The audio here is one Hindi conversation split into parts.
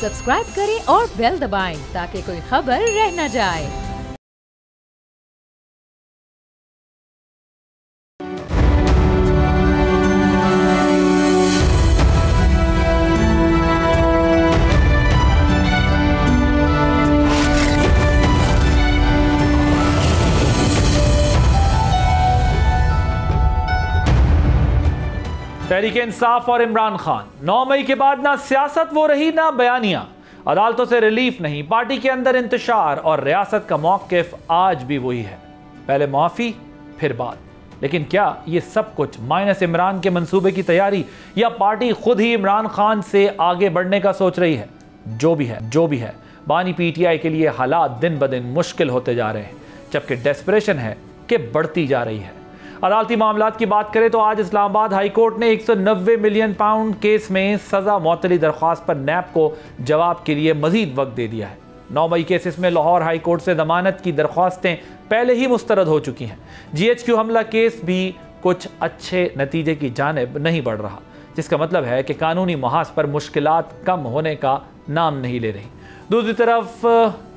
सब्सक्राइब करें और बेल दबाएं ताकि कोई खबर रह न जाए। तहरीक इंसाफ और इमरान खान, 9 मई के बाद ना सियासत वो रही ना बयानियां, अदालतों से रिलीफ नहीं, पार्टी के अंदर इंतशार और रियासत का मौक़िफ़ आज भी वही है, पहले माफ़ी फिर बात। लेकिन क्या ये सब कुछ माइनस इमरान के मंसूबे की तैयारी या पार्टी खुद ही इमरान खान से आगे बढ़ने का सोच रही है? जो भी है बानी PTI के लिए हालात दिन ब दिन मुश्किल होते जा रहे हैं, जबकि डेस्परेशन है कि बढ़ती जा रही है। अदालती मामलात की बात करें तो आज इस्लामाबाद हाई कोर्ट ने 190 मिलियन पाउंड केस में सज़ा मअतली दरख्वास्त पर नैब को जवाब के लिए मजीद वक्त दे दिया है। 9 मई केसेस में लाहौर हाई कोर्ट से जमानत की दरख्वास्तें पहले ही मुस्तरद हो चुकी हैं। GHQ हमला केस भी कुछ अच्छे नतीजे की जानिब नहीं बढ़ रहा, जिसका मतलब है कि कानूनी महाज पर मुश्किलात कम होने का नाम नहीं ले रही। दूसरी तरफ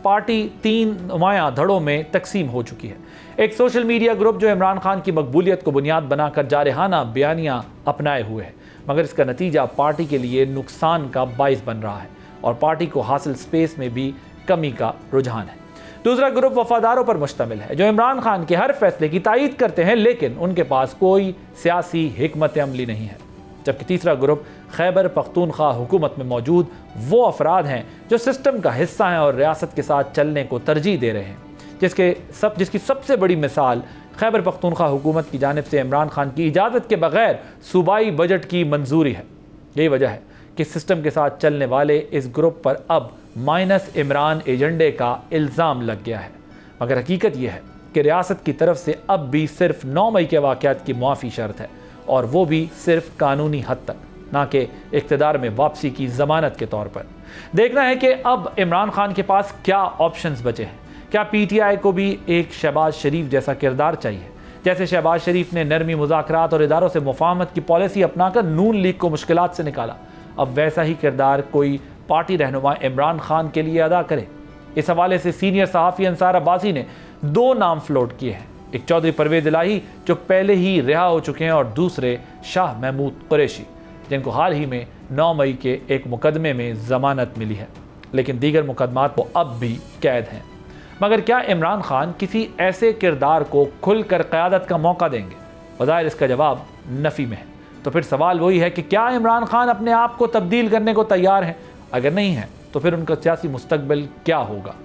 पार्टी 3 नुमायां धड़ों में तकसीम हो चुकी है। एक सोशल मीडिया ग्रुप जो इमरान खान की मकबूलियत को बुनियाद बनाकर जारहाना बयानियां अपनाए हुए है, मगर इसका नतीजा पार्टी के लिए नुकसान का बाइस बन रहा है और पार्टी को हासिल स्पेस में भी कमी का रुझान है। दूसरा ग्रुप वफादारों पर मुश्तमिल है जो इमरान खान के हर फैसले की तायीद करते हैं, लेकिन उनके पास कोई सियासी हिकमत अमली नहीं है। जबकि तीसरा ग्रुप खैबर पख्तूनख्वा हुकूमत में मौजूद वो अफराद हैं जो सिस्टम का हिस्सा हैं और रियासत के साथ चलने को तरजीह दे रहे हैं, जिसकी सबसे बड़ी मिसाल खैबर पख्तूनख्वा हुकूमत की जानिब से इमरान खान की इजाज़त के बगैर सूबाई बजट की मंजूरी है। यही वजह है कि सिस्टम के साथ चलने वाले इस ग्रुप पर अब माइनस इमरान एजेंडे का इल्ज़ाम लग गया है, मगर हकीकत यह है कि रियासत की तरफ से अब भी सिर्फ 9 मई के वाक़यात की मुआफ़ी शर्त है, और वो भी सिर्फ कानूनी हद तक, ना कि इक़्तिदार में वापसी की ज़मानत के तौर पर। देखना है कि अब इमरान खान के पास क्या ऑप्शंस बचे हैं। क्या PTI को भी एक शहबाज शरीफ जैसा किरदार चाहिए? जैसे शहबाज शरीफ ने नरमी मुज़ाकरात और इदारों से मुफाहमत की पॉलिसी अपनाकर नून लीग को मुश्किलात से निकाला, अब वैसा ही किरदार कोई पार्टी रहनुमा इमरान खान के लिए अदा करे? इस हवाले से सीनियर सहाफ़ी अंसार अब्बासी ने 2 नाम फ्लोट किए हैं। एक चौधरी परवेज़ इलाही जो पहले ही रिहा हो चुके हैं, और दूसरे शाह महमूद कुरैशी जिनको हाल ही में 9 मई के एक मुकदमे में ज़मानत मिली है, लेकिन दीगर मुकदमात वो अब भी कैद हैं। मगर क्या इमरान खान किसी ऐसे किरदार को खुलकर क़यादत का मौका देंगे? बज़ाहिर इसका जवाब नफ़ी में है। तो फिर सवाल वही है कि क्या इमरान खान अपने आप को तब्दील करने को तैयार हैं? अगर नहीं है तो फिर उनका सियासी मुस्तकबिल क्या होगा?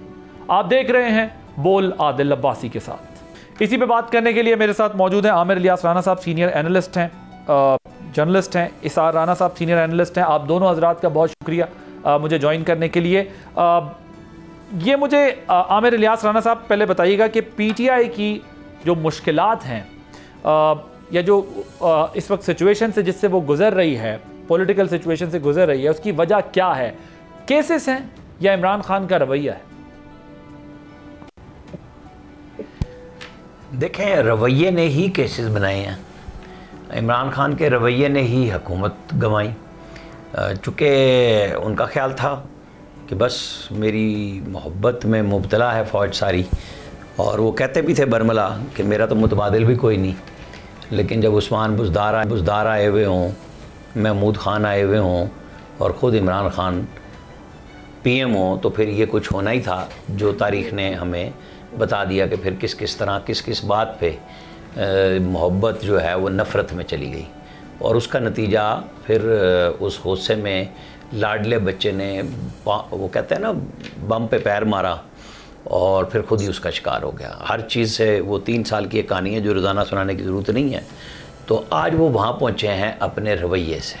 आप देख रहे हैं बोल आदिल अब्बासी के साथ। इसी पे बात करने के लिए मेरे साथ मौजूद हैं आमिर इलियास राना साहब, सीनियर एनालिस्ट हैं, जर्नलिस्ट हैं, इसार राना साहब सीनियर एनालिस्ट हैं। आप दोनों हजरात का बहुत शुक्रिया मुझे ज्वाइन करने के लिए। ये मुझे आमिर इलियास राना साहब पहले बताइएगा कि PTI की जो मुश्किलात हैं या जो इस वक्त सिचुएशन से जिससे वो गुजर रही है, पॉलिटिकल सिचुएशन से गुजर रही है, उसकी वजह क्या है? केसेस हैं या इमरान खान का रवैया है? देखें, रवैये ने ही केसेस बनाए हैं। इमरान खान के रवैये ने ही हुकूमत गंवाई, चूँकि उनका ख्याल था कि बस मेरी मोहब्बत में मुब्तला है फ़ौज सारी, और वो कहते भी थे बरमला कि मेरा तो मुतबादिल भी कोई नहीं। लेकिन जब उस्मान बुज़दार आए हुए हों, महमूद ख़ान आए हुए हों और ख़ुद इमरान खान PM हो, तो फिर ये कुछ होना ही था जो तारीख़ ने हमें बता दिया कि फिर किस किस तरह किस बात पे मोहब्बत जो है वो नफ़रत में चली गई, और उसका नतीजा फिर उस हादसे में लाडले बच्चे ने वो कहते हैं ना बम पे पैर मारा और फिर ख़ुद ही उसका शिकार हो गया। हर चीज़ से वो 3 साल की एक कहानी है जो रोज़ाना सुनाने की ज़रूरत नहीं है। तो आज वो वहाँ पहुँचे हैं अपने रवैये से।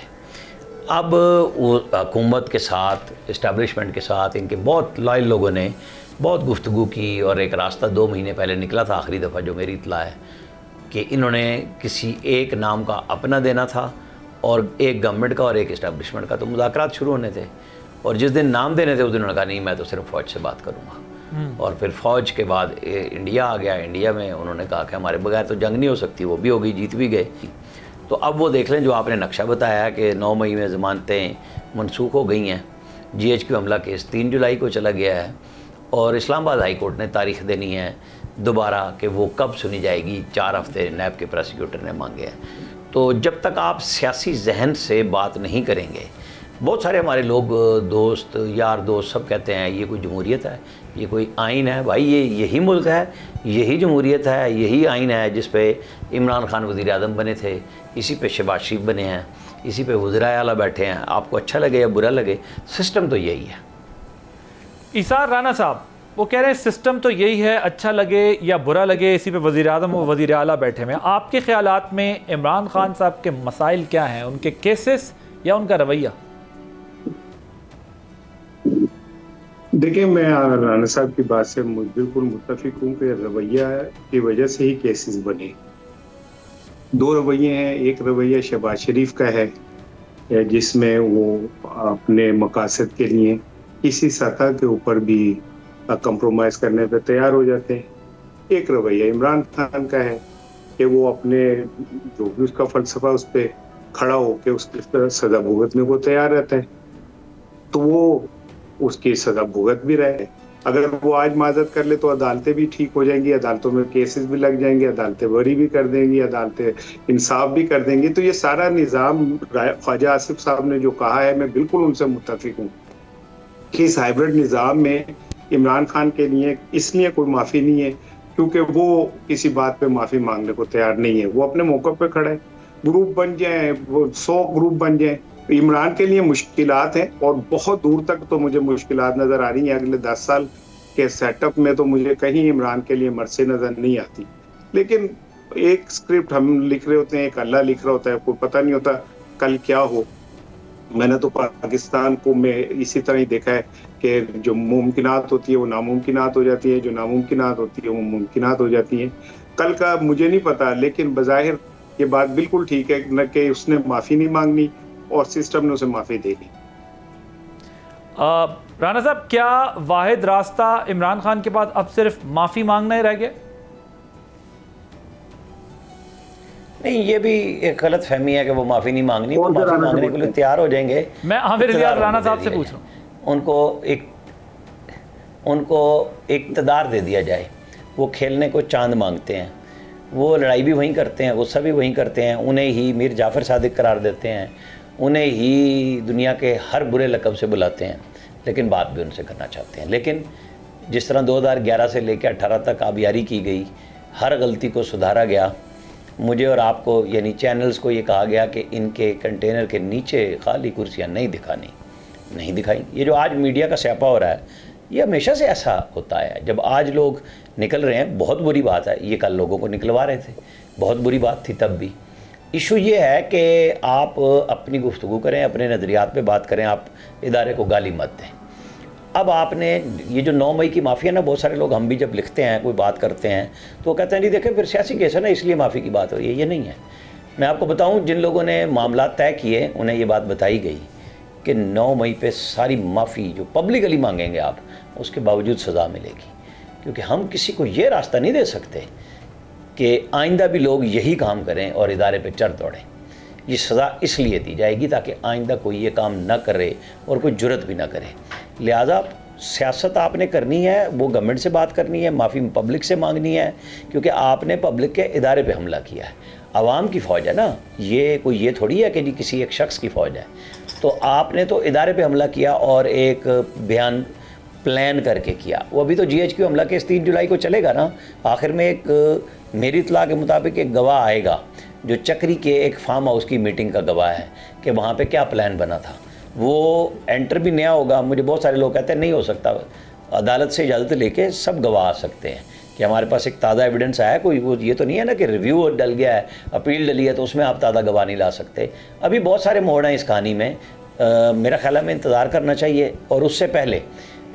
अब वो हुकूमत के साथ, इस्टेब्लिशमेंट के साथ, इनके बहुत लॉयल लोगों ने बहुत गुफ्तगू की, और एक रास्ता 2 महीने पहले निकला था आखिरी दफ़ा, जो मेरी इत्तला है कि इन्होंने किसी एक नाम का अपना देना था और एक गवर्नमेंट का और एक इस्टेब्लिशमेंट का। तो मुज़ाकरात शुरू होने थे, और जिस दिन नाम देने थे उस दिन उन्होंने कहा नहीं, मैं तो सिर्फ फ़ौज से बात करूँगा। और फिर फ़ौज के बाद इंडिया आ गया। इंडिया में उन्होंने कहा कि हमारे बगैर तो जंग नहीं हो सकती, वो भी हो गई, जीत भी गए। तो अब वो देख लें जो आपने नक्शा बताया कि 9 मई में ज़मानतें मनसूख हो गई हैं, GHQ हमला केस 3 जुलाई को चला गया है और इस्लामाबाद हाई कोर्ट ने तारीख देनी है दोबारा कि वो कब सुनी जाएगी। 4 हफ्ते नैब के प्रोसिक्यूटर ने मांगे हैं। तो जब तक आप सियासी जहन से बात नहीं करेंगे, बहुत सारे हमारे लोग, दोस्त, यार दोस्त सब कहते हैं ये कोई जमहूरियत है, ये कोई आइन है। भाई ये यही मुल्क है, यही जमहूरियत है, यही आइन है जिस पे इमरान खान वज़ीर आज़म बने थे, इसी पे शहबाज शरीफ बने हैं, इसी पे वज़ीर आला बैठे हैं। आपको अच्छा लगे या बुरा लगे, सिस्टम तो यही है। इसार राना साहब वो कह रहे हैं सिस्टम तो यही है, अच्छा लगे या बुरा लगे, इसी पे वज़ीर आज़म और वज़ीर आला बैठे हुए हैं। आपके ख्यालात में इमरान खान साहब के मसाइल क्या हैं, उनके केसेस या उनका रवैया? देखिए, मैं राना साहब की बात से बिल्कुल मुत्तफिक हूँ कि रवैया की वजह से ही केसेस बने। 2 रवैये हैं। एक रवैया शहबाज शरीफ का है जिसमें वो अपने मकासद के लिए किसी सतह के ऊपर भी कंप्रोमाइज़ करने पर तैयार हो जाते हैं। एक रवैया इमरान खान का है कि वो अपने जो भी उसका फ़लसफ़ा उस पर खड़ा होकर उसकी सज़ा भुगतने को तैयार रहता है, तो वो उसकी सज़ा भुगत भी रहे। अगर वो आज माजरत कर ले तो अदालतें भी ठीक हो जाएंगी, अदालतों में केसेस भी लग जाएंगे, अदालतें बरी भी कर देंगी, अदालतें इंसाफ भी कर देंगी। तो ये सारा निज़ाम ख्वाजा आसिफ साहब ने जो कहा है, मैं बिल्कुल उनसे मुत्तफिक हूँ कि इस हाइब्रिड निज़ाम में इमरान खान के लिए इसलिए कोई माफ़ी नहीं है क्योंकि वो किसी बात पे माफ़ी मांगने को तैयार नहीं है। वो अपने मौके पे खड़ा है। ग्रुप बन जाए, वो 100 ग्रुप बन जाए, इमरान के लिए मुश्किलात हैं और बहुत दूर तक तो मुझे मुश्किलात नज़र आ रही हैं। अगले 10 साल के सेटअप में तो मुझे कहीं इमरान के लिए मर्से नज़र नहीं आती। लेकिन एक स्क्रिप्ट हम लिख रहे होते हैं, एक अल्लाह लिख रहा होता है, कोई पता नहीं होता कल क्या हो। मैंने तो पाकिस्तान को मैं इसी तरह ही देखा है कि जो मुमकिनात होती है वो नामुमकिनात हो जाती है, जो नामुमकिनात होती है वो मुमकिनात हो जाती है। कल का मुझे नहीं पता, लेकिन बज़ाहिर ये बात बिल्कुल ठीक है न कि उसने माफ़ी नहीं मांगनी और सिस्टम ने उसे माफ़ी दे दी। राना साहब, क्या वाहिद रास्ता इमरान खान के पास अब सिर्फ माफ़ी मांगना ही रह गया? नहीं, ये भी एक गलत फहमी है कि वो माफ़ी नहीं मांगनी, वो माफ़ी मांगने के लिए तैयार हो जाएंगे। मैं आमिर रियाज राना साहब से पूछ रहा हूँ। उनको इक़्तिदार दे दिया जाए। वो खेलने को चांद मांगते हैं, वो लड़ाई भी वहीं करते हैं, गुस्सा भी वहीं करते हैं, उन्हें ही मीर जाफ़र सादिक करार देते हैं, उन्हें ही दुनिया के हर बुरे लक़ब से बुलाते हैं, लेकिन बात भी उनसे करना चाहते हैं। लेकिन जिस तरह 2011 से लेकर 18 तक आबियारी की गई, हर गलती को सुधारा गया, मुझे और आपको यानी चैनल्स को ये कहा गया कि इनके कंटेनर के नीचे खाली कुर्सियाँ नहीं दिखाई। ये जो आज मीडिया का स्यापा हो रहा है, ये हमेशा से ऐसा होता है। जब आज लोग निकल रहे हैं, बहुत बुरी बात है, ये कल लोगों को निकलवा रहे थे, बहुत बुरी बात थी तब भी। इशू ये है कि आप अपनी गुफ्तगू करें, अपने नज़रियात पे बात करें, आप इदारे को गाली मत दें। अब आपने ये जो 9 मई की माफ़ी है ना, बहुत सारे लोग, हम भी जब लिखते हैं, कोई बात करते हैं तो वो कहते हैं नहीं देखें फिर सियासी केस है ना इसलिए माफ़ी की बात हो रही है। ये नहीं है। मैं आपको बताऊं, जिन लोगों ने मामला तय किए उन्हें ये बात बताई गई कि 9 मई पे सारी माफ़ी जो पब्लिकली मांगेंगे आप, उसके बावजूद सज़ा मिलेगी। क्योंकि हम किसी को ये रास्ता नहीं दे सकते कि आइंदा भी लोग यही काम करें और इदारे पे चढ़ दौड़ें। ये सज़ा इसलिए दी जाएगी ताकि आइंदा कोई ये काम ना करे और कोई जुर्रत भी ना करे। लिहाजा सियासत आपने करनी है, वो गवर्नमेंट से बात करनी है, माफ़ी पब्लिक से मांगनी है, क्योंकि आपने पब्लिक के इदारे पे हमला किया है। आवाम की फ़ौज है ना, ये कोई ये थोड़ी है कि जी किसी एक शख्स की फ़ौज है। तो आपने तो इदारे पे हमला किया और एक बयान प्लान करके किया। वो अभी तो GHQ हमला केस 3 जुलाई को चलेगा ना। आखिर में एक मेरी इत्तला के मुताबिक एक गवाह आएगा जो चक्री के एक फार्म हाउस की मीटिंग का गवाह है कि वहाँ पे क्या प्लान बना था। वो एंटर भी नया होगा। मुझे बहुत सारे लोग कहते हैं नहीं हो सकता, अदालत से इजाज़त लेके सब गवाह आ सकते हैं कि हमारे पास एक ताज़ा एविडेंस आया। कोई वो ये तो नहीं है ना कि रिव्यू डल गया है, अपील डली है तो उसमें आप ताज़ा गवाह नहीं ला सकते। अभी बहुत सारे मोड़ हैं इस कहानी में। मेरा ख्याल है में इंतज़ार करना चाहिए। और उससे पहले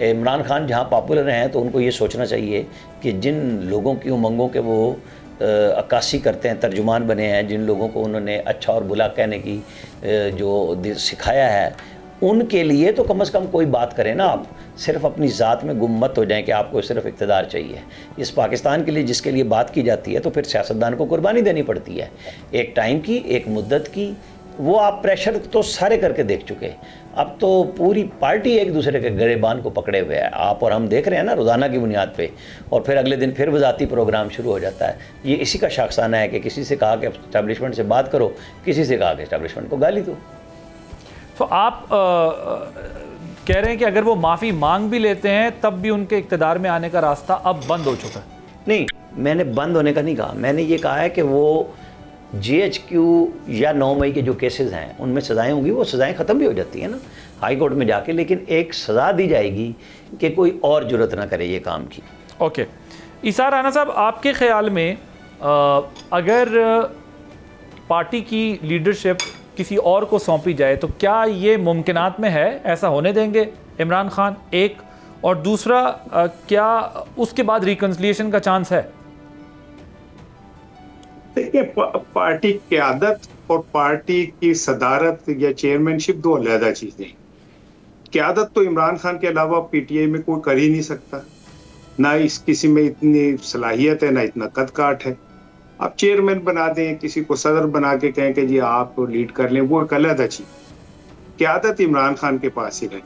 इमरान खान जहाँ पॉपुलर हैं तो उनको ये सोचना चाहिए कि जिन लोगों की उमंगों के वो अक्कासी करते हैं, तर्जुमान बने हैं, जिन लोगों को उन्होंने अच्छा और बुरा कहने की जो सिखाया है, उनके लिए तो कम से कम कोई बात करें ना। आप सिर्फ अपनी ज़ात में गुम मत हो जाएं कि आपको सिर्फ इक़्तिदार चाहिए। इस पाकिस्तान के लिए जिसके लिए बात की जाती है तो फिर सियासतदान को कुर्बानी देनी पड़ती है, एक टाइम की, एक मुद्दत की। वो आप प्रेशर तो सारे करके देख चुके। अब तो पूरी पार्टी एक दूसरे के गिरेबान को पकड़े हुए है। आप और हम देख रहे हैं ना रोज़ाना की बुनियाद पे, और फिर अगले दिन फिर वज़ाती प्रोग्राम शुरू हो जाता है। ये इसी का शाखसाना है कि किसी से कहा कि एस्टेब्लिशमेंट से बात करो, किसी से कहा कि एस्टेब्लिशमेंट को गाली दो। तो आप कह रहे हैं कि अगर वो माफ़ी मांग भी लेते हैं तब भी उनके इक़्तिदार में आने का रास्ता अब बंद हो चुका है? नहीं, मैंने बंद होने का नहीं कहा, मैंने ये कहा है कि वो GHQ या 9 मई के जो केसेस हैं उनमें सज़ाएं होंगी, वो सज़ाएं ख़त्म भी हो जाती हैं ना हाई कोर्ट में जाके, लेकिन एक सज़ा दी जाएगी कि कोई और जुर्रत ना करे ये काम की। ओके, ईसा राना साहब, आपके ख़्याल में अगर पार्टी की लीडरशिप किसी और को सौंपी जाए तो क्या ये मुमकिनात में है? ऐसा होने देंगे इमरान खान? एक, और दूसरा, क्या उसके बाद रिकन्सिलिएशन का चांस है? देखिए, पार्टी क़यादत और पार्टी की सदारत या चेयरमैनशिप दो अलग चीजें। क़यादत तो इमरान खान के अलावा PTI में कोई कर ही नहीं सकता, ना इस किसी में इतनी सलाहियत है, ना इतना कद काठ है। आप चेयरमैन बना दें, किसी को सदर बना के कहें कि जी आप लीड कर लें, वो एक अलग चीज। क़यादत इमरान खान के पास ही रहे,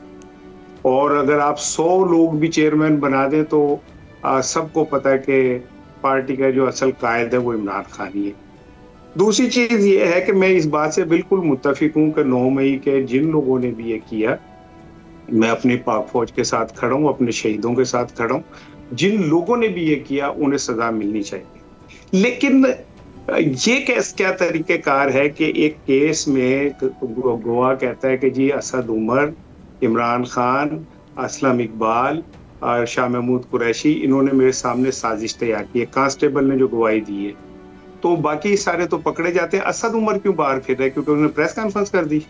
और अगर आप 100 लोग भी चेयरमैन बना दें तो सबको पता है कि पार्टी का जो असल कायद है वो इमरान खान ही है। दूसरी चीज ये है कि मैं इस बात से बिल्कुल मुत्तफिक हूँ कि 9 मई के जिन लोगों ने भी ये किया, मैं अपनी पाक फौज के साथ खड़ा हूँ, अपने शहीदों के साथ खड़ा हूँ। जिन लोगों ने भी ये किया उन्हें सजा मिलनी चाहिए। लेकिन ये क्या तरीक़ेकार है कि एक केस में गवाह कहता है कि जी असद उमर, इमरान खान, असलम इकबाल और शाह महमूद कुरैशी, इन्होंने मेरे सामने साजिश तैयार की है। कांस्टेबल ने जो गवाही दी है, तो बाकी सारे तो पकड़े जाते हैं। असद उमर क्यों बाहर फिर रहे? क्योंकि उन्होंने प्रेस कॉन्फ्रेंस कर दी।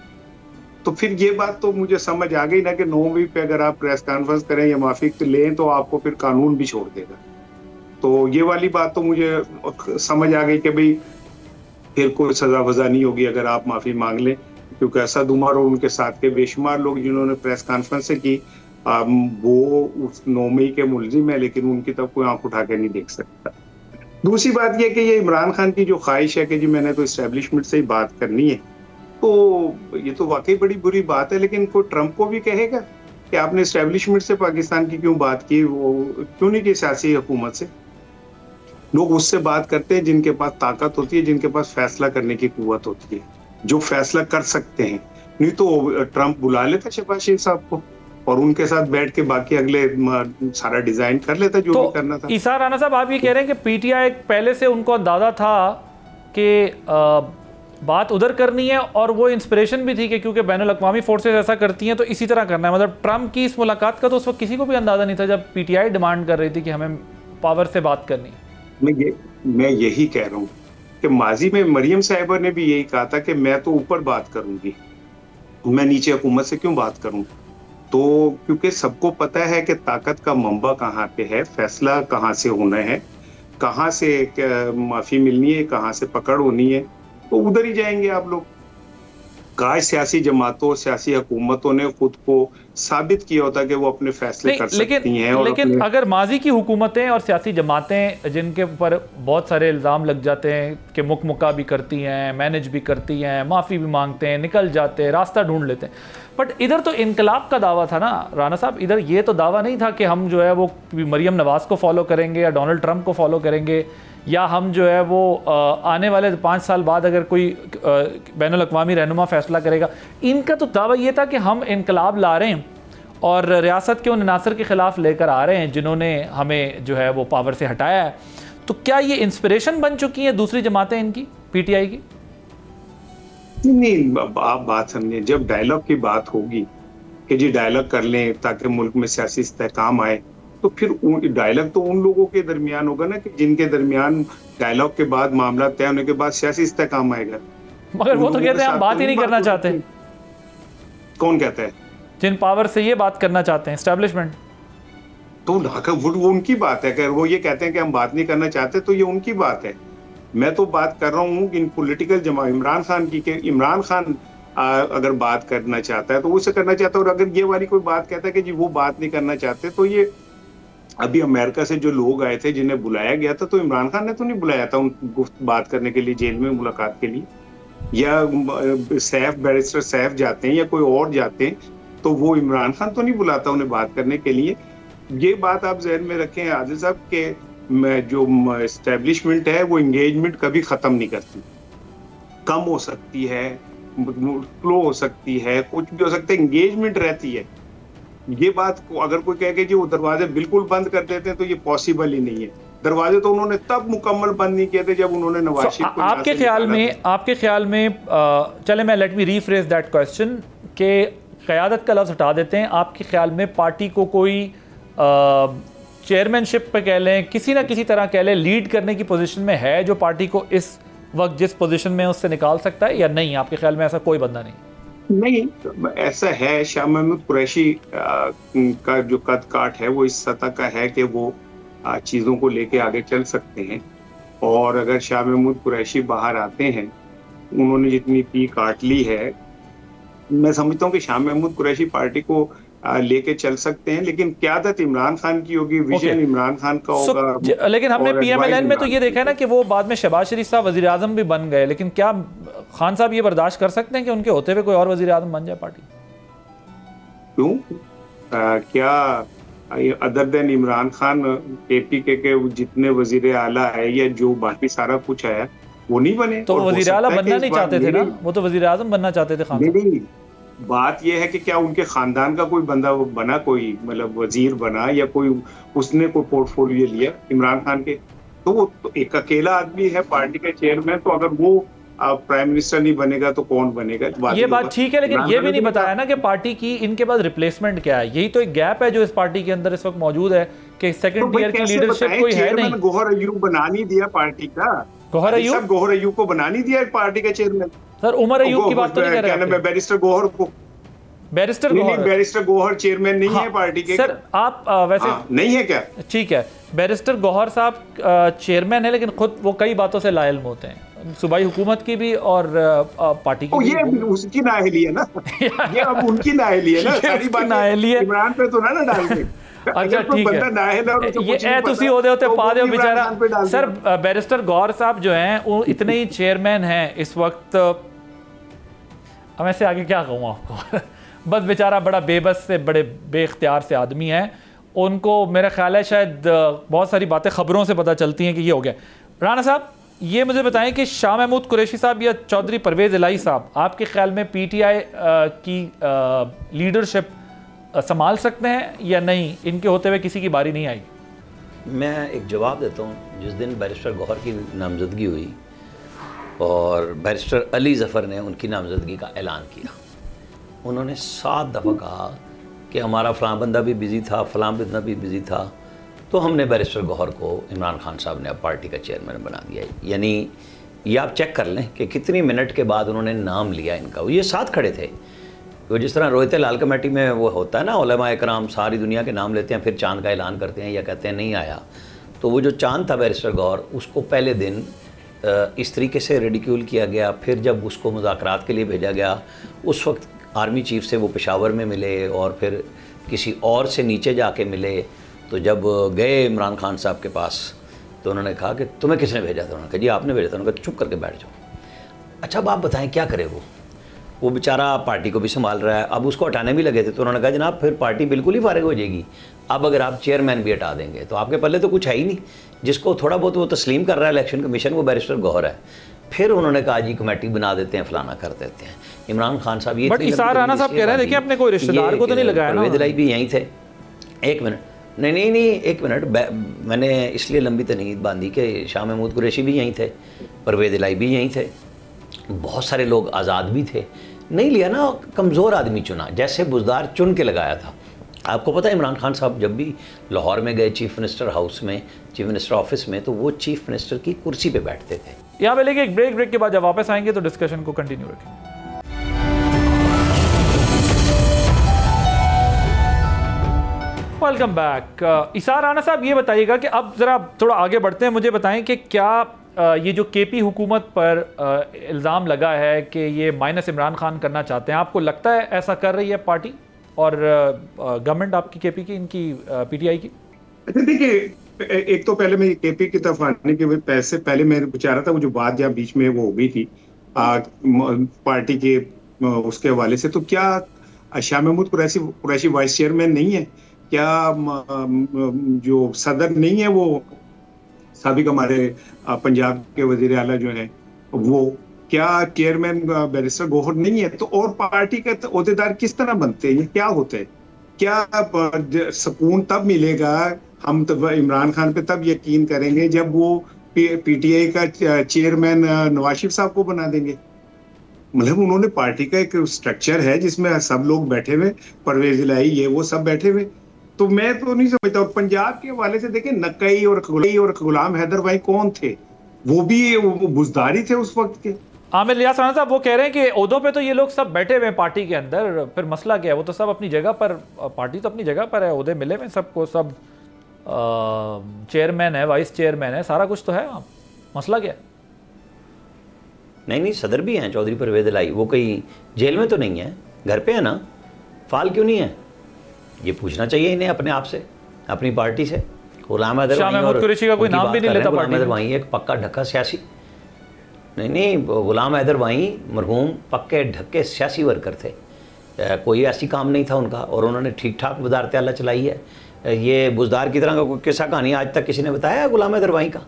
तो फिर ये बात तो मुझे समझ आ गई ना कि 9 मई पे अगर आप प्रेस कॉन्फ्रेंस करें या माफी लें तो आपको फिर कानून भी छोड़ देगा। तो ये वाली बात तो मुझे समझ आ गई कि भाई फिर कोई सजा वजा नहीं होगी अगर आप माफी मांग लें, क्योंकि असद उमर और उनके साथ के बेशुमार लोग जिन्होंने प्रेस कॉन्फ्रेंस की, वो उस 9 मई के मुलजिम है, लेकिन उनकी तरफ कोई आंख उठा के नहीं देख सकता। दूसरी बात यह कि ये इमरान खान की जो ख्वाहिश है कि जी मैंने तो इस्टेब्लिशमेंट से ही बात करनी है, तो ये तो वाकई बड़ी बुरी बात है। लेकिन कोई ट्रंप को भी कहेगा कि आपने इस्टेब्लिशमेंट से पाकिस्तान की क्यों बात की, वो क्यों नहीं की सियासी हुकूमत से? लोग उससे बात करते हैं जिनके पास ताकत होती है, जिनके पास फैसला करने की कुव्वत होती है, जो फैसला कर सकते हैं। नहीं तो ट्रंप बुला लेता शहबाज शरीफ साहब को और उनके साथ बैठ के बाकी अगले सारा डिजाइन कर लेता जो भी करना था। ईसा राना साहब, आप ये कह रहे हैं कि PTI पहले से उनको अंदाजा था कि बात उधर करनी है, और वो इंस्पिरेशन भी थी कि क्योंकि बैनुल अक़वामी फोर्सेस ऐसा करती हैं तो इसी तरह करना है। मतलब ट्रंप की इस मुलाकात का तो उस वक्त किसी को भी अंदाजा नहीं था जब PTI डिमांड कर रही थी कि हमें पावर से बात करनी है। मैं यही कह रहा हूँ कि माजी में मरियम साहिबा ने भी यही कहा था कि मैं तो ऊपर बात करूंगी, मैं नीचे हुकूमत से क्यों बात करूं? तो क्योंकि सबको पता है कि ताकत का मंबा कहाँ पे है, फैसला कहाँ से होना है, कहाँ से माफी मिलनी है, कहाँ से पकड़ होनी है, तो उधर ही जाएंगे आप लोग। काश सियासी जमातों, सियासी हुकूमतों ने खुद को साबित किया होता कि वो अपने फैसले कर सकती हैं। और लेकिन अगर माजी की हुकूमतें और सियासी जमातें जिनके ऊपर बहुत सारे इल्ज़ाम लग जाते हैं कि मुक्का भी करती हैं, मैनेज भी करती हैं, माफ़ी भी मांगते हैं, निकल जाते हैं, रास्ता ढूंढ लेते हैं, बट इधर तो इनकलाब का दावा था ना राना साहब। इधर ये तो दावा नहीं था कि हम जो है वो मरियम नवाज़ को फॉलो करेंगे या डोनाल्ड ट्रंप को फॉलो करेंगे, या हम जो है वो आने वाले 5 साल बाद अगर कोई बैनुल अक़वामी रहनुमा फैसला करेगा। इनका तो दावा ये था कि हम इनकलाब ला रहे हैं और रियासत के उन अनासर के ख़िलाफ़ लेकर आ रहे हैं जिन्होंने हमें जो है वो पावर से हटाया है। तो क्या ये इंस्पिरेशन बन चुकी हैं दूसरी जमातें इनकी, PTI की? नहीं, आप बात समझिए, जब डायलॉग की बात होगी कि जी डायलॉग कर लें ताकि मुल्क में सियासी इस्तेहकाम आए, तो फिर डायलॉग तो उन लोगों के दरमियान होगा ना कि जिनके दरमियान डायलॉग के बाद मामला तय होने के बाद सियासी इस्तेहकाम आएगा। मगर वो तो कहते हैं हम बात ही नहीं करना चाहते। कौन कहता है? जिन पावर से ये बात करना चाहते हैं, एस्टेब्लिशमेंट। तो वो उनकी बात है। अगर वो ये कहते हैं कि हम बात नहीं करना चाहते तो ये उनकी बात है। मैं तो बात कर रहा हूँ इन पॉलिटिकल जमा इमरान खान की, कि इमरान खान अगर बात करना चाहता है तो वो उसे करना चाहता है, और अगर ये वाली कोई बात कहता है कि जी वो बात नहीं करना चाहते, तो ये अभी अमेरिका से जो लोग आए थे जिन्हें बुलाया गया था, तो इमरान खान ने तो नहीं बुलाया था उनको बात करने के लिए, जेल में मुलाकात के लिए। या सैफ, बैरिस्टर सैफ जाते हैं या कोई और जाते हैं, तो वो इमरान खान तो नहीं बुलाता उन्हें बात करने के लिए। ये बात आप जहन में रखें आदिल साहब के जो एस्टेब्लिशमेंट है वो एंगेजमेंट कभी खत्म नहीं करती, कम हो सकती है, स्लो हो सकती है, कुछ भी हो सकता है, एंगेजमेंट रहती है। ये बात को अगर कोई कहे कि जी वो दरवाजे बिल्कुल बंद कर देते हैं तो ये पॉसिबल ही नहीं है। दरवाजे तो उन्होंने तब मुकम्मल बंद नहीं किए थे जब उन्होंने नवाज शरीफ को आपके ख्याल में चले मैं let me rephrase that question के क़यादत का लफ्ज़ हटा देते हैं। आपके ख्याल में पार्टी को कोई चेयरमैनशिप पे कह लें, किसी ना किसी तरह कह लें, लीड करने की पोजीशन में है जो पार्टी को इस वक्त जिस पोजीशन में उससे निकाल सकता है, या नहीं? आपके ख्याल में ऐसा कोई बंदा नहीं? ऐसा है। शाह महमूद कुरैशी का जो कद काट है वो इस सतह का है कि वो चीज़ों को लेके आगे चल सकते हैं। और अगर शाह महमूद कुरैशी बाहर आते हैं, उन्होंने जितनी पी काट ली है, मैं समझता हूँ कि शाह महमूद कुरैशी पार्टी को लेके चल सकते हैं, लेकिन क़यादत इमरान खान की होगी, विजन इमरान खान का होगा। लेकिन हमने PMLN में तो ये देखा है ना कि वो बाद में शहबाज शरीफ साहब वज़ीर आज़म भी बन गए, लेकिन क्या खान साहब ये बर्दाश्त कर सकते हैं कि उनके होते हुए कोई और वज़ीर आज़म बन जाए पार्टी? क्यों? क्या other than Imran Khan KPK के जितने वज़ीर आला है या जो बाकी सारा कुछ है वो नहीं बने? तो वज़ीर आला बनना नहीं चाहते थे ना, वो तो वज़ीर आज़म बनना चाहते थे खान साहब। बात यह है कि क्या उनके खानदान का कोई बंदा बना, कोई मतलब वजीर बना, या कोई उसने कोई पोर्टफोलियो लिया इमरान खान के? तो वो तो एक अकेला आदमी है पार्टी का चेयरमैन, तो अगर वो प्राइम मिनिस्टर नहीं बनेगा तो कौन बनेगा? ये बात ठीक है, लेकिन ये भी नहीं बताया ना कि पार्टी की इनके पास रिप्लेसमेंट क्या है। यही तो एक गैप है जो इस पार्टी के अंदर इस वक्त मौजूद है कि सेकंड टियर की लीडरशिप कोई है नहीं। गौहर अयूब बना नहीं दिया पार्टी का, गौहर अयूब को बना नहीं दिया पार्टी का चेयरमैन। सर उमर अयूब की बात तो नहीं कर रहे, बैरिस्टर गौहर को, बैरिस्टर गौहर चेयरमैन नहीं है पार्टी के। सर आप वैसे नहीं है क्या? ठीक है, बैरिस्टर गौहर साहब चेयरमैन है, लेकिन खुद वो कई बातों से लायल होते हैं, सूबाई हुकूमत की भी और पार्टी की। ये उसकी नाअहली है ना, ये अब उनकी नाअहली है ना, सारी बात नाअहली है, इमरान पे तो ना डाल दे। अच्छा ठीक है, ये तुसी होते पा दे बेचारा। सर बैरिस्टर गौहर साहब जो हैं वो इतने ही चेयरमैन हैं इस वक्त, अब ऐसे आगे क्या कहूँ आपको बस बेचारा बड़ा बेबस से, बड़े बेख्तियार से आदमी है। उनको मेरा ख्याल है शायद बहुत सारी बातें ख़बरों से पता चलती हैं कि ये हो गया। राणा साहब ये मुझे बताएं कि शाह महमूद कुरैशी साहब या चौधरी परवेज़ इलाही साहब आपके ख्याल में PTI की लीडरशिप संभाल सकते हैं या नहीं? इनके होते हुए किसी की बारी नहीं आई। मैं एक जवाब देता हूँ। जिस दिन बैरिस्टर गौहर की नामजदगी हुई और बैरिस्टर अली ज़फ़र ने उनकी नामजदगी का ऐलान किया, उन्होंने 7 दफ़ा कहा कि हमारा फ़लाँ बंदा भी बिज़ी था, फ़लाँ बंदा भी बिज़ी था, तो हमने बैरिस्टर गौहर को इमरान खान साहब ने अब पार्टी का चेयरमैन बना दिया। यानी ये आप चेक कर लें कि कितनी मिनट के बाद उन्होंने नाम लिया इनका। ये साथ खड़े थे। वो जिस तरह रोहित लाल कमेटी में वो होता है ना, उलमा इकराम सारी दुनिया के नाम लेते हैं, फिर चांद का ऐलान करते हैं या कहते हैं नहीं आया। तो वो जो चांद था बैरिस्टर गौहर, उसको पहले दिन इस तरीके से रिडिक्यूल किया गया। फिर जब उसको मुज़ाकरात के लिए भेजा गया, उस वक्त आर्मी चीफ से वो पेशावर में मिले और फिर किसी और से नीचे जाके मिले। तो जब गए इमरान खान साहब के पास तो उन्होंने कहा कि तुम्हें किसने भेजा था? उन्होंने कहा जी आपने भेजा था। उन्होंने कहा चुप करके बैठ जाओ। अच्छा अब आप बताएं क्या करे वो बेचारा पार्टी को भी संभाल रहा है। अब उसको हटाने भी लगे थे तो उन्होंने कहा जनाब फिर पार्टी बिल्कुल ही फारिग हो जाएगी। अब अगर आप चेयरमैन भी हटा देंगे तो आपके पल्ले तो कुछ है ही नहीं। जिसको थोड़ा बहुत वो तस्लीम कर रहा है इलेक्शन कमीशन, वो बैरिस्टर गौहर है। फिर उन्होंने कहा जी कमेटी बना देते हैं, फलाना कर देते हैं। इमरान खान साहब ये राणा साहब कह रहे हैं देखिए अपने कोई रिश्तेदार को तो नहीं लगाया ना। परवेज़ भी यहीं थे। एक मिनट, नहीं एक मिनट, मैंने इसलिए लंबी तनीद बांधी कि शाह महमूद कुरैशी भी यहीं थे, परवेज़ इलाही भी यहीं थे, बहुत सारे लोग आज़ाद भी थे। नहीं लिया ना, कमज़ोर आदमी चुना, जैसे बुज़दार चुन के लगाया था। आपको पता है इमरान खान साहब जब भी लाहौर में गए चीफ मिनिस्टर हाउस में, चीफ मिनिस्टर ऑफिस में, तो वो चीफ मिनिस्टर की कुर्सी पे बैठते थे। यहाँ पे लेके एक ब्रेक के बाद जब वापस आएंगे तो डिस्कशन को कंटिन्यू रखेंगे। Welcome back. इसार राणा साहब ये बताइएगा कि अब ज़रा थोड़ा आगे बढ़ते हैं, मुझे बताएं कि क्या ये जो KP हुकूमत पर इल्ज़ाम लगा है कि ये माइनस इमरान खान करना चाहते हैं, आपको लगता है ऐसा कर रही है पार्टी और गवर्नमेंट आपकी KP की, इनकी PTI की? अच्छा देखिए, एक तो पहले मैं KP की तरफ आने के पैसे पहले मैं बचा रहा था, वो जो बात जहाँ बीच में वो हो गई थी पार्टी के उसके हवाले से। तो क्या शाह महमूद कुरैशी वाइस चेयरमैन नहीं है? क्या जो सदर नहीं है वो साबिक हमारे पंजाब के वजीर आला जो है वो, क्या चेयरमैन बैरिस्टर गौहर नहीं है? तो और पार्टी के ओहदेदार किस तरह बनते हैं? ये क्या होता है? क्या सुकून तब मिलेगा, हम तो इमरान खान पे तब यकीन करेंगे जब वो पीटीआई का चेयरमैन नवाज शरीफ साहब को बना देंगे। मतलब उन्होंने पार्टी का एक स्ट्रक्चर है जिसमें सब लोग बैठे हुए, परवेज इलाही ये वो सब बैठे हुए। तो मैं तो नहीं समझता। और पंजाब के हवाले से देखें, नकई और गुलाम हैदर भाई कौन थे? वो भी बुजदारी थे उस वक्त के। आमिर लियास राणा साहब वो कह रहे हैं कि ओहदों पे तो ये लोग सब बैठे हुए हैं पार्टी के अंदर, फिर मसला क्या है? वो तो सब अपनी जगह पर, पार्टी तो अपनी जगह पर है, ओहदे मिले हुए सबको, सब चेयरमैन है, वाइस चेयरमैन है, सारा कुछ तो है, मसला क्या है? नहीं, सदर भी हैं चौधरी परवेज इलाही, वो कहीं जेल में तो नहीं है, घर पे है ना, फाल क्यों नहीं है? ये पूछना चाहिए इन्हें अपने आप से, अपनी पार्टी से। गुलाम हैदर कुरैशी का कोई नाम भी नहीं लेता पार्टी में। वहीं एक पक्का ढक्का सियासी, नहीं, गुलाम हैदर वहीं मरहूम पक्के ढक्के सियासी वर्कर थे, कोई ऐसी काम नहीं था उनका, और उन्होंने ठीक ठाक वजारत आला चलाई है। ये बुजदार की तरह का कोई किस्सा कहानी आज तक किसी ने बताया गुलाम हैदर वहीं का?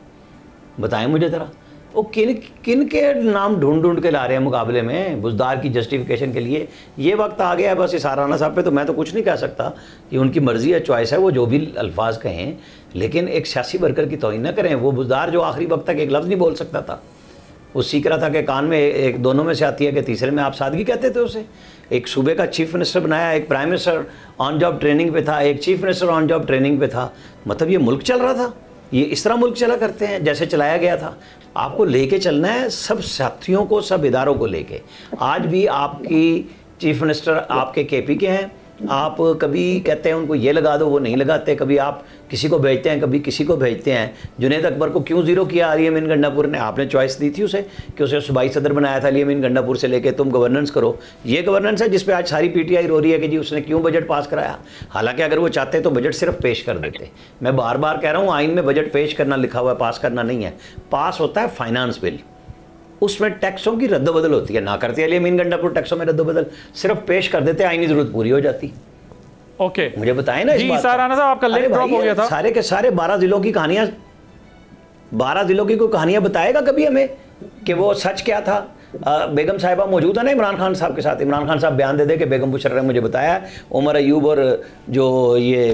बताएं मुझे ज़रा। वो किन के नाम ढूंढ के ला रहे हैं मुकाबले में बुजदार की जस्टिफिकेशन के लिए? ये वक्त आ गया है बस इस राणा साहब पे, तो मैं तो कुछ नहीं कह सकता कि उनकी मर्जी है, चॉइस है, वो जो भी अल्फाज कहें, लेकिन एक सियासी वर्कर की तौहीन न करें। वो बुजदार जो आखिरी वक्त तक एक लफ्ज़ नहीं बोल सकता था, वो सीख रहा था कि कान में एक दोनों में से आती है कि तीसरे में आप सादगी कहते थे उसे। एक सूबे का चीफ मिनिस्टर बनाया, एक prime minister on job training पे था, एक chief minister on job training पे था। मतलब ये मुल्क चल रहा था, ये इस तरह मुल्क चला करते हैं जैसे चलाया गया था। आपको लेके चलना है सब साथियों को, सब इदारों को लेके। आज भी आपकी चीफ मिनिस्टर आपके केपी के हैं, आप कभी कहते हैं उनको ये लगा दो, वो नहीं लगाते, कभी आप किसी को भेजते हैं, कभी किसी को भेजते हैं। जुनैद अकबर को क्यों ज़ीरो किया अली अमीन गंडापुर ने? आपने चॉइस दी थी उसे कि उसे सूबाई सदर बनाया था अली अमीन गंडापुर से लेके, तुम गवर्नेंस करो। ये गवर्नेंस है जिस पे आज सारी पीटीआई रो रही है कि जी उसने क्यों बजट पास कराया। हालांकि अगर वो चाहते तो बजट सिर्फ पेश कर देते। मैं बार बार कह रहा हूँ, आइन में बजट पेश करना लिखा हुआ है, पास करना नहीं है। पास होता है फाइनेंस बिल, उसमें टैक्सों की रद्दबदल होती है। ना करते अली अमीन गंडापुर टैक्सों में रद्दबदल, सिर्फ पेश कर देते, आइनी जरूरत पूरी हो जाती। ओके, मुझे बताएं ना इस बात राणा साहब, आपका लिंक ड्रॉप हो गया था। सारे के सारे 12 जिलों की कहानियां, 12 जिलों की कोई कहानियां बताएगा कभी हमें कि वो सच क्या था? बेगम साहिबा मौजूद है ना इमरान खान साहब के साथ, इमरान खान साहब बयान दे दे कि बेगम मुशर्रफ ने मुझे बताया उमर अयूब और जो ये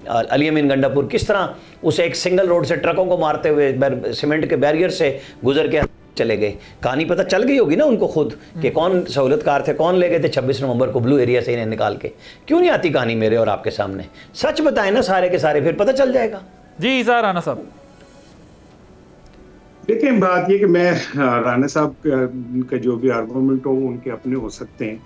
अली अमीन गंडापुर किस तरह उसे एक सिंगल रोड से ट्रकों को मारते हुए सीमेंट के बैरियर से गुजर के चले गए। कहानी पता चल गई होगी ना उनको खुद कि कौन सहूलतकार थे, कौन ले गए थे 26 नवंबर को ब्लू एरिया से इन्हें निकाल के। क्यों नहीं आती कहानी मेरे और आपके सामने? सच बताएं ना सारे के सारे, फिर पता चल जाएगा। जी इज़हार राणा साहब, देखिए बात ये कि मैं राणा साहब का जो भी आर्गूमेंट हो उनके अपने हो सकते हैं।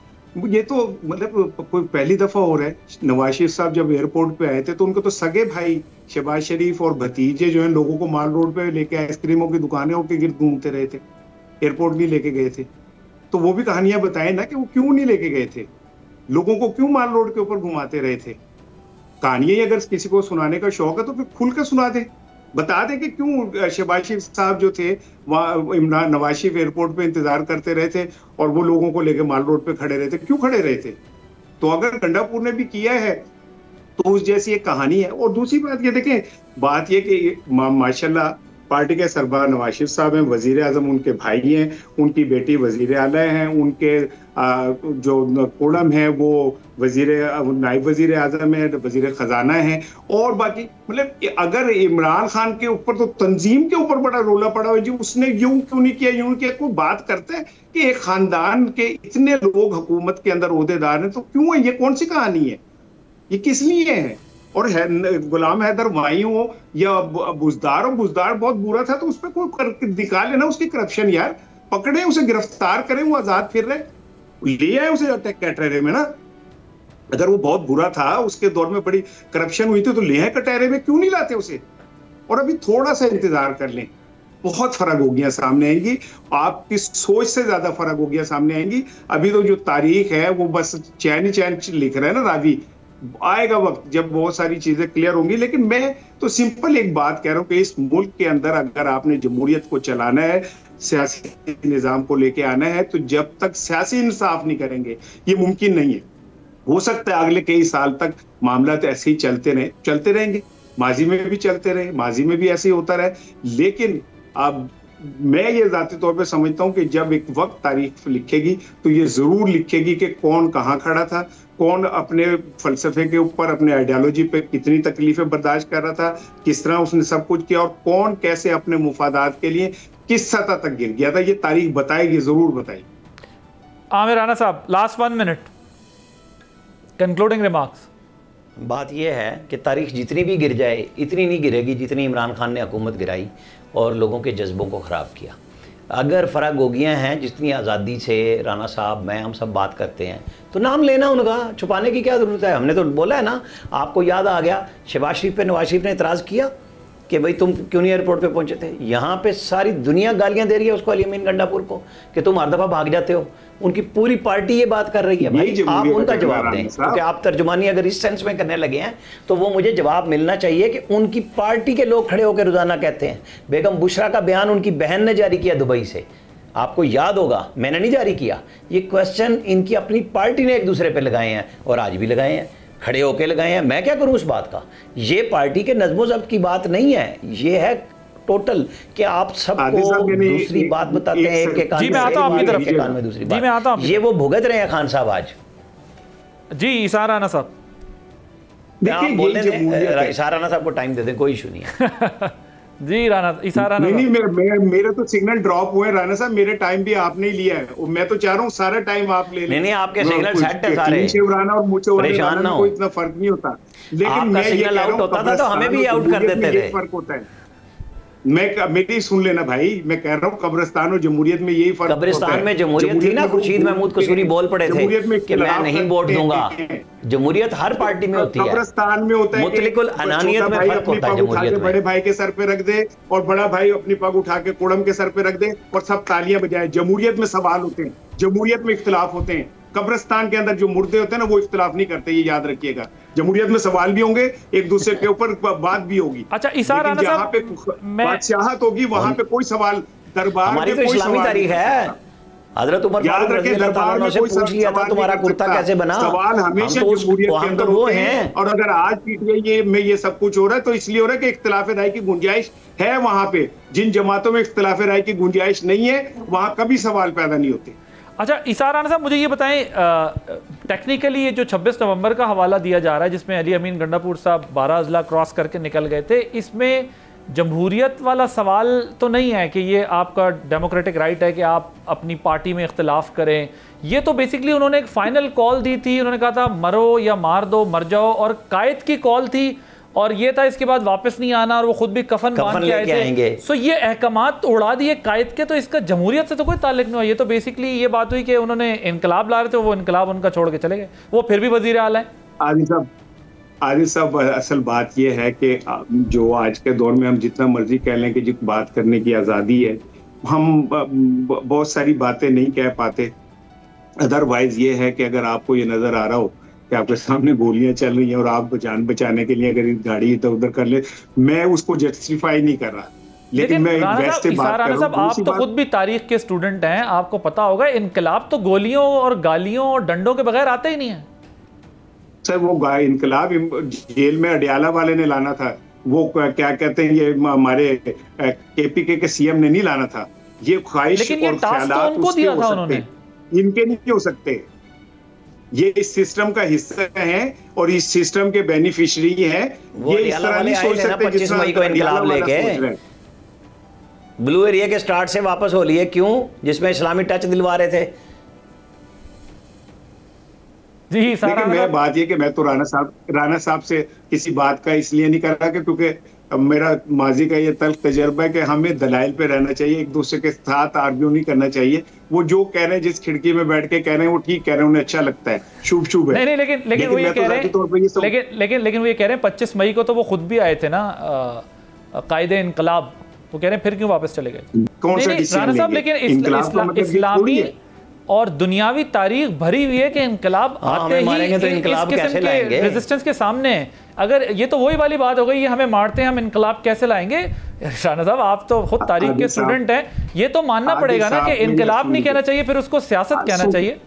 ये तो मतलब कोई पहली दफा हो रहा है। नवाज शरीफ साहब जब एयरपोर्ट पे आए थे तो उनको तो सगे भाई शहबाज शरीफ और भतीजे जो है लोगों को माल रोड पे लेके आइसक्रीमों की दुकानों के गिर्द घूमते रहे थे, एयरपोर्ट नहीं लेके गए थे। तो वो भी कहानियां बताएं ना कि वो क्यों नहीं लेके गए थे, लोगों को क्यों माल रोड के ऊपर घुमाते रहे थे। कहानियां अगर किसी को सुनाने का शौक है तो फिर खुल के सुना दे, बता दे कि क्यों शहबाज शरीफ साहब जो थे वहाँ इमरान नवाज शरीफ एयरपोर्ट पे इंतजार करते रहे थे और वो लोगों को लेके माल रोड पे खड़े रहे थे, क्यों खड़े रहे थे। तो अगर गंडापुर ने भी किया है तो उस जैसी एक कहानी है। और दूसरी बात ये देखें, बात ये कि माशाल्लाह पार्टी के सरबराह नवाज शरीफ साहब हैं, वजीर आजम उनके भाई हैं, उनकी बेटी वजीर आला हैं, उनके जो कोड़म है वो नायब वजीर आजम है, वजीर खजाना है, और बाकी मतलब अगर इमरान खान के ऊपर तो तंजीम के ऊपर बड़ा रोला पड़ा हुआ जी उसने यूं क्यों नहीं किया, यूं किया। कोई बात करते हैं कि एक खानदान के इतने लोग हुकूमत के अंदर ओहदेदार हैं तो क्यों है, ये कौन सी कहानी है, ये किस लिए है। और गुलाम हैदर वाई हो या बुजदार हो, बुजदार बहुत बुरा था तो उस पर कोई दिखा लेना उसकी करप्शन, यार पकड़े उसे, गिरफ्तार करें, वो आजाद फिर रहे, ले आए उसे कटहरे में ना। अगर वो बहुत बुरा था, उसके दौर में बड़ी करप्शन हुई थी तो ले आए कटहरे में, क्यों नहीं लाते उसे। और अभी थोड़ा सा इंतजार कर लें, बहुत फर्क होगियां सामने आएंगी, आपकी सोच से ज्यादा फर्क होगियां सामने आएंगी। अभी तो जो तारीख है वो बस चैन ही चैन लिख रहे हैं ना रावी, आएगा वक्त जब बहुत सारी चीजें क्लियर होंगी। लेकिन मैं तो सिंपल एक बात कह रहा हूं कि इस मुल्क के अंदर अगर आपने जमहूरियत को चलाना है, सियासी निजाम को लेके आना है, तो जब तक सियासी इंसाफ नहीं करेंगे ये मुमकिन नहीं है। हो सकता है अगले कई साल तक मामला तो ऐसे ही चलते रहेंगे, माजी में भी चलते रहे, माजी में भी ऐसे ही होता रहे। लेकिन अब मैं ये जाती तौर पे समझता हूं कि जब एक वक्त तारीख लिखेगी तो ये जरूर लिखेगी कि कौन कहाँ खड़ा था, कौन अपने फलसफे के ऊपर, अपने आइडियोलॉजी पे कितनी तकलीफें बर्दाश्त कर रहा था, किस तरह उसने सब कुछ किया, और कौन कैसे अपने मुफादात के लिए किस सतह तक गिर गया था। ये तारीख बताएगी, जरूर बताएगी। आमिर राना साहब, लास्ट 1 मिनट, कंक्लूडिंग रिमार्क्स। बात यह है कि तारीख जितनी भी गिर जाए इतनी नहीं गिरेगी जितनी इमरान खान ने हुकूमत गिराई और लोगों के जज्बों को ख़राब किया। अगर फ़र्क गोगियाँ हैं, जितनी आज़ादी से राना साहब, मैं, हम सब बात करते हैं, तो नाम लेना उनका, छुपाने की क्या ज़रूरत है। हमने तो बोला है ना, आपको याद आ गया शहबाज शरीफ पे नवाज शरीफ ने इतराज़ किया कि भाई तुम क्यों नहीं एयरपोर्ट पे पहुंचे थे। यहाँ पे सारी दुनिया गालियां दे रही है उसको, अली अमीन गंडापुर को, कि तुम हर दफ़ा भाग जाते हो। उनकी पूरी पार्टी ये बात कर रही है। भाई आप उनका जवाब दें, क्योंकि आप तर्जुमानी अगर इस सेंस में करने लगे हैं तो वो मुझे जवाब मिलना चाहिए कि उनकी पार्टी के लोग खड़े होकर रोजाना कहते हैं। बेगम बुशरा का बयान उनकी बहन ने जारी किया दुबई से, आपको याद होगा, मैंने नहीं जारी किया। ये क्वेश्चन इनकी अपनी पार्टी ने एक दूसरे पे लगाए हैं और आज भी लगाए हैं, खड़े होके लगाए हैं। मैं क्या करूं उस बात का? ये पार्टी के नज़्मो ज़ब्त की बात नहीं है, ये है टोटल कि आप सबको दूसरी बात बताते हैं, एक के कान में आपकी तरफ के कान में दूसरी बात। ये वो भुगत रहे हैं खान साहब आज। जी इसार राना साहब, आप बोल रहे, इसार राना साहब को टाइम दे दें, कोई इशू नहीं है। जी राना, इसार राना नहीं, मेरे तो सिग्नल ड्रॉप हुए राना साहब, मेरे टाइम भी आपने ही लिया है। मैं तो चाह रहा हूँ सारा टाइम आप ले लें। नहीं, आपके सिग्नल सेट है सारे, शिवराना और मुझे परेशान ना हो, इतना फर्क नहीं होता। लेकिन मैं सिग्नल आउट होता था तो हमें भी आउट कर देते थे। फर्क होता है, मेरी सुन लेना भाई, मैं कह रहा हूँ कब्रिस्तान और जमहूरियत में यही फर्क। कब्रिस्तान में जमहूरियत थी ना, खुर्शीद महमूद कसूरी बोल पड़े थे कि मैं नहीं वोट दूंगा। जमहूरियत हर पार्टी में होती है, कब्रिस्तान में होता है मुतलिकुल अनानियत में फर्क होता है। जमहूरियत में बड़े भाई के सर पे रख दे और बड़ा भाई अपनी पग उठा के कुड़म के सर पे रख दे और सब तालियां बजाए। जमहूरियत में सवाल होते हैं, जमहूरियत में इख्तिलाफ होते हैं। कब्रिस्तान के अंदर जो मुर्दे होते हैं ना, वो इख्तिलाफ नहीं करते, ये याद रखिएगा। जमहूरियत में सवाल भी होंगे, एक दूसरे के ऊपर बात भी होगी। अच्छा इसार राना जहाँ पे बादशाहत होगी वहां पे कोई सवाल, दरबार में कोई इस्लामी तारीख है। हजरत उमर याद रखें, दरबार में कोई पूछ लिया था तुम्हारा कुर्ता कैसे बना। सवाल हमेशा जमहूरियत के अंदर होते हैं। और अगर आज पीटीआई में ये सब कुछ हो रहा है तो इसलिए हो रहा है कि इख्तिलाफ राय की गुंजाइश है वहां पे। जिन जमातों में इख्तिलाफ राय की गुंजाइश नहीं है वहां कभी सवाल पैदा नहीं होते। अच्छा इसार राना साहब, मुझे ये बताएं, टेक्निकली ये जो 26 नवंबर का हवाला दिया जा रहा है जिसमें अली अमीन गंडापुर साहब 12 अजला क्रॉस करके निकल गए थे, इसमें जमहूरियत वाला सवाल तो नहीं है कि ये आपका डेमोक्रेटिक राइट है कि आप अपनी पार्टी में इख्तिलाफ करें। ये तो बेसिकली उन्होंने एक फाइनल कॉल दी थी, उन्होंने कहा था मरो या मार दो, मर जाओ, और कायद की कॉल थी और ये था इसके बाद वापस नहीं आना, और वो खुद भी कफन बांध के आए थे। सो ये अहकामात उड़ा दिए कायद के, तो इसका जमहूरियत से तो कोई ताल्लुक नहीं हुआ। ये तो बेसिकली ये बात हुई कि उन्होंने इनकलाब ला रहे थे, वो इनकलाब उनका छोड़ के चले गए, वो फिर भी वजीर आला है। आदिल साहब, असल बात यह है कि जो आज के दौर में हम जितना मर्जी कह लें कि जो बात करने की आज़ादी है, हम बहुत सारी बातें नहीं कह पाते। अदरवाइज ये है कि अगर आपको ये नजर आ रहा हो कि आपके सामने गोलियां चल रही हैं और आप जान बचाने के लिए अगर गाड़ी इधर उधर कर ले, मैं उसको जस्टिफाई नहीं कर रहा। लेकिन मैं वैसे बात कर रहा हूं। आप तो खुद भी तारीख के स्टूडेंट हैं, आपको पता होगा इनकलाब तो गोलियों और गालियों और डंडों के बगैर आते ही नहीं है। सर वो इनकलाब जेल में अडियाला वाले ने लाना था, वो क्या कहते हैं, ये हमारे केपीके के सीएम ने नहीं लाना था। ये ख्वाहिश और ख्यालात उनको दिया था उन्होंने, इनके नहीं हो सकते। ये इस सिस्टम का हिस्सा हैं और इस सिस्टम के बेनिफिशियरी हैं। ये इस तरह नहीं सोच सकते 25 मई को इनकलाब लेके ब्लू एरिया के स्टार्ट से वापस हो लिए, क्यों? जिसमें इस्लामी टच दिलवा रहे थे। जी लेकिन मैं बात ये कि मैं तो राना साहब से किसी बात का इसलिए नहीं कर रहा कि क्योंकि मेरा माजी का ये तल्ख तजर्बा है कि हमें दलाइल पे रहना चाहिए, एक दूसरे के साथ आर्ग्यू नहीं करना चाहिए। वो जो कह रहे हैं, जिस खिड़की में बैठ के कह रहे हैं, वो ठीक कह रहे हैं, उन्हें अच्छा लगता है, शुभ है। नहीं, लेकिन वो ये कह रहे हैं, लेकिन वो ये कह रहे हैं 25 मई को तो वो खुद भी आए थे ना कायदे इनकलाब, वो कह रहे हैं फिर क्यों वापस चले गए? कौन सा डिसीजन राना साहब, लेकिन इस्लामी और दुनियावी तारीख भरी हुई है कि इनकलाब आते ही तो इनकलाब कैसे लाएंगे? रेजिस्टेंस के सामने अगर ये तो वही वाली बात हो गई, ये हमें मारते हैं, हम इनकलाब कैसे लाएंगे? राणा साहब आप तो खुद तारीख के स्टूडेंट हैं, ये तो मानना पड़ेगा ना कि इनकलाब नहीं कहना चाहिए, फिर उसको सियासत कहना चाहिए।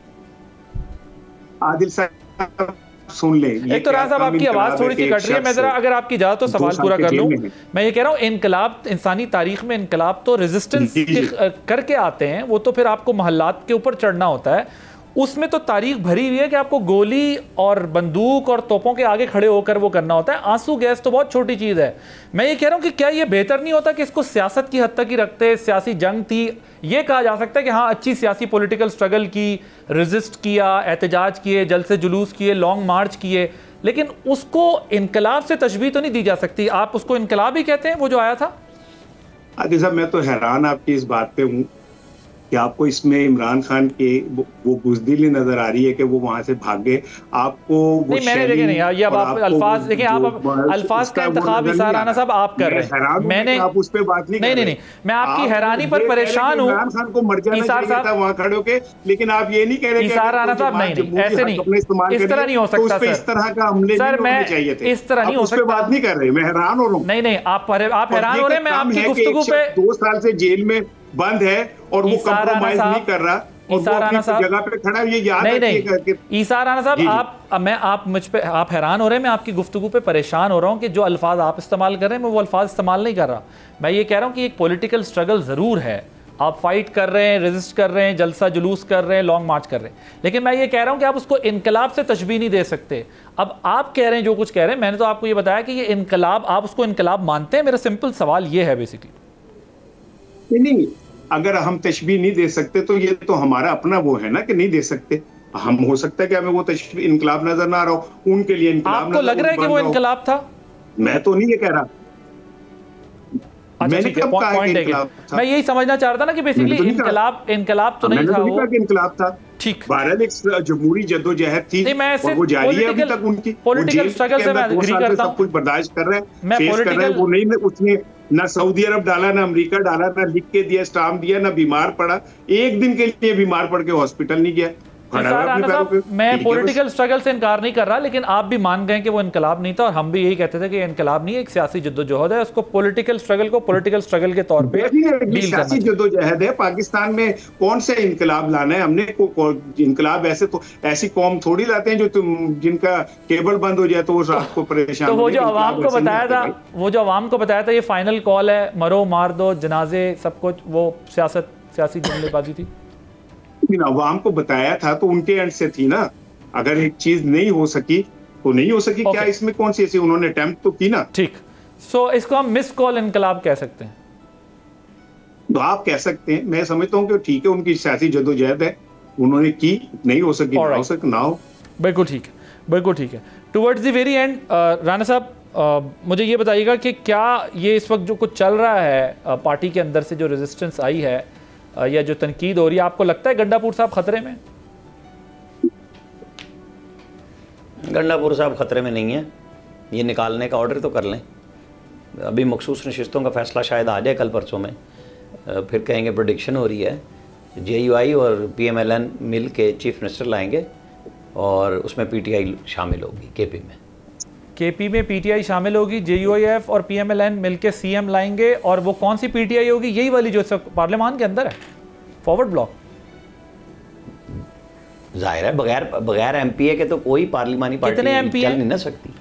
आदिल साहब सुन ले, एक तो राणा साहब आपकी आवाज थोड़ी सी कट रही है, मैं जरा अगर आपकी इजाजत तो सवाल पूरा कर लूं। मैं ये कह रहा हूं इनकलाब, इंसानी तारीख में इनकलाब तो रेजिस्टेंस करके आते हैं, वो तो फिर आपको महल्लात के ऊपर चढ़ना होता है, उसमें तो तारीख भरी हुई है कि आपको गोली और बंदूक और तोपों के आगे खड़े होकर वो करना होता है। आंसू गैस तो बहुत छोटी चीज़ है। मैं ये कह रहा हूँ कि क्या ये बेहतर नहीं होता कि इसको सियासत की हद तक ही रखते? सियासी जंग थी, ये कहा जा सकता है कि हाँ अच्छी सियासी पॉलिटिकल स्ट्रगल की, रेजिस्ट किया, एहतजाज किए, जलसे जुलूस किए, लॉन्ग मार्च किए, लेकिन उसको इनकलाब से तशबीह तो नहीं दी जा सकती। आप उसको इनकलाब ही कहते हैं वो जो आया था? आदिल साहब मैं तो हैरान आपकी इस बात पे हूँ कि आपको इसमें इमरान खान के वो बुज़दिली नजर आ रही है कि वो वहां से भागे। आपको वो नहीं, मैंने देखे नहीं, ये अब आप अल्फाज देखिए, आप अल्फाज का इंतखाब राणा साहब आप कर रहे हैं, मैंने आप उस पे बात नहीं, मैं आपकी हैरानी पर परेशान हूँ। इमरान खान को मर जाना चाहिए था वहां खड़े होके, लेकिन आप ये नहीं कह रहे राणा साहब, नहीं ऐसे नहीं, इस तरह नहीं हो सकता सर, इस तरह का हमले सर मैं चाहिए थे, इस तरह नहीं हो सकता। बात नहीं कर रहे, मैं हैरान हो रहा हूँ। नहीं आप हैरान हो रहे हैं, मैं आपकी गुफ्तगू पे 2 साल से जेल में बंद है और वो कंप्रोमाइज नहीं कर रहा और वो अपनी जगह पे खड़ा है, ये याद रखिएगा। ईसा राणा साहब, आप हैरान हो रहे हैं, मैं आपकी गुफ्तगू पे परेशान हो रहा हूँ कि जो अल्फाज आप इस्तेमाल कर रहे हैं मैं वो अल्फाज इस्तेमाल नहीं कर रहा। मैं ये कह रहा हूँ कि एक पॉलिटिकल स्ट्रगल ज़रूर है, आप फाइट कर रहे हैं, रेजिस्ट कर रहे हैं, जलसा जुलूस कर रहे हैं, लॉन्ग मार्च कर रहे हैं, लेकिन मैं ये कह रहा हूँ कि आप उसको इनकलाब से तशबीह नहीं दे सकते। अब आप कह रहे हैं जो कुछ कह रहे हैं, मैंने तो आपको ये बताया कि ये इनकलाब, आप उसको इनकलाब मानते हैं? मेरा सिंपल सवाल ये है बेसिकली। नहीं, अगर हम तशबीह नहीं दे सकते तो ये तो हमारा अपना वो है ना कि नहीं दे सकते हम। हो सकता है कि हमें वो तशबीह इनकलाब नजर ना आ रहा हो, उनके लिए इनकलाब आपको लग रहा है कि वो इनकलाब था? मैं तो नहीं ये कह रहा। मैंने कब कहा कि इनकलाब था? मैं यही समझना चाह रहा था ना कि बेसिकली इनकलाब तो नहीं था वो। इनकलाब था, ठीक, बहरहाल एक जमहूरी जद्दोजहद थी और वो जारी है अभी तक उनकी। पॉलिटिकल स्ट्रगल से मैं एग्री करता हूं, सब कुछ बर्दाश्त कर रहे हैं, मैं फेस कर रहे हैं। वो नहीं, उसने ना सऊदी अरब डाला, ना अमेरिका डाला, ना लिख के दिया, स्टाम्प दिया, ना बीमार पड़ा, एक दिन के लिए बीमार पड़ के हॉस्पिटल नहीं गया। मैं पॉलिटिकल स्ट्रगल से इनकार नहीं कर रहा, लेकिन आप भी मान गए कि वो इनकलाब नहीं था और हम भी यही कहते थे कि इनकलाब नहीं है, एक सियासी जद्दोजहद है, उसको पॉलिटिकल स्ट्रगल को पॉलिटिकल स्ट्रगल के तौर पे सियासी जद्दोजहद है। पाकिस्तान में कौन से इनकलाब लाना है हमने? इनकलाब ऐसे तो ऐसी कौम थोड़ी लाते हैं जो जिनका केबल बंद हो जाए तो वो रात को परेशान। तो वो जो आवाम को बताया था ये फाइनल कॉल है, मरो मार दो, जनाजे सब कुछ, वो सियासी जुमलेबाजी थी। अवाम को बताया था तो उनके एंड से थी ना। अगर एक चीज नहीं हो सकी तो नहीं हो सकी। क्या इसमें कौन सी ऐसी, उन्होंने अटेम्प्ट तो की ना। ठीक, सो इसको हम मिस कॉल इनकलाब कह सकते हैं? तो आप कह सकते हैं, मैं समझता हूँ कि ठीक है, उनकी सियासी जद्दोजहद है, उन्होंने की, नहीं हो सकी, ना हो सके, ना हो। बिल्कुल ठीक है, बिल्कुल ठीक है। Towards the very and Rana साहब, मुझे ये बताइएगा कि क्या ये इस वक्त जो कुछ चल रहा है पार्टी के अंदर से, जो रेजिस्टेंस आई है या जो तनकीद हो रही है, आपको लगता है गंडापुर साहब खतरे में? गंडापुर साहब खतरे में नहीं है, ये निकालने का ऑर्डर तो कर लें। अभी मखसूस नशिस्तों का फैसला शायद आ जाए कल परसों में, फिर कहेंगे प्रेडिक्शन हो रही है, JUI और PMLN मिल के चीफ मिनिस्टर लाएंगे और उसमें PTI शामिल होगी। KP में PTI शामिल होगी, JUIF और PMLN मिलके CM लाएंगे, और वो कौन सी PTI होगी? यही वाली जो सब पार्लियामान के अंदर है, फॉरवर्ड ब्लॉक। जाहिर है बगैर MPA के तो कोई पार्लिमानी पार्टी चल नहीं ना सकती।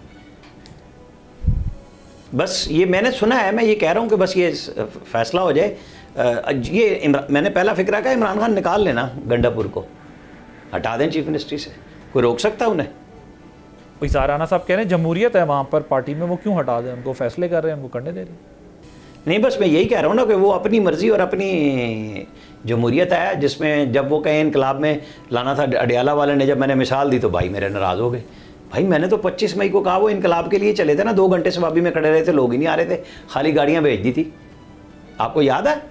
बस ये मैंने सुना है, मैं ये कह रहा हूँ कि बस ये फैसला हो जाए। मैंने पहला फिक्र का इमरान खान निकाल लेना, गंडापुर को हटा दें चीफ मिनिस्ट्री से, कोई रोक सकता उन्हें? राणा साहब कह रहे हैं जमहूरियत है वहाँ पर पार्टी में, वो क्यों हटा दें? उनको फैसले कर रहे हैं, उनको करने दे रहे हैं। नहीं, बस मैं यही कह रहा हूँ ना कि वो अपनी मर्जी और अपनी जमहूरियत है, जिसमें जब वो कहें इनकलाब में लाना था, अडियाला वाले ने जब मैंने मिसाल दी तो भाई मेरे नाराज़ हो गए। भाई मैंने तो 25 मई को कहा वो इनकलाब के लिए चले थे ना, 2 घंटे सवाबी में खड़े रहे थे, लोग ही नहीं आ रहे थे, खाली गाड़ियाँ भेज दी थी, आपको याद है?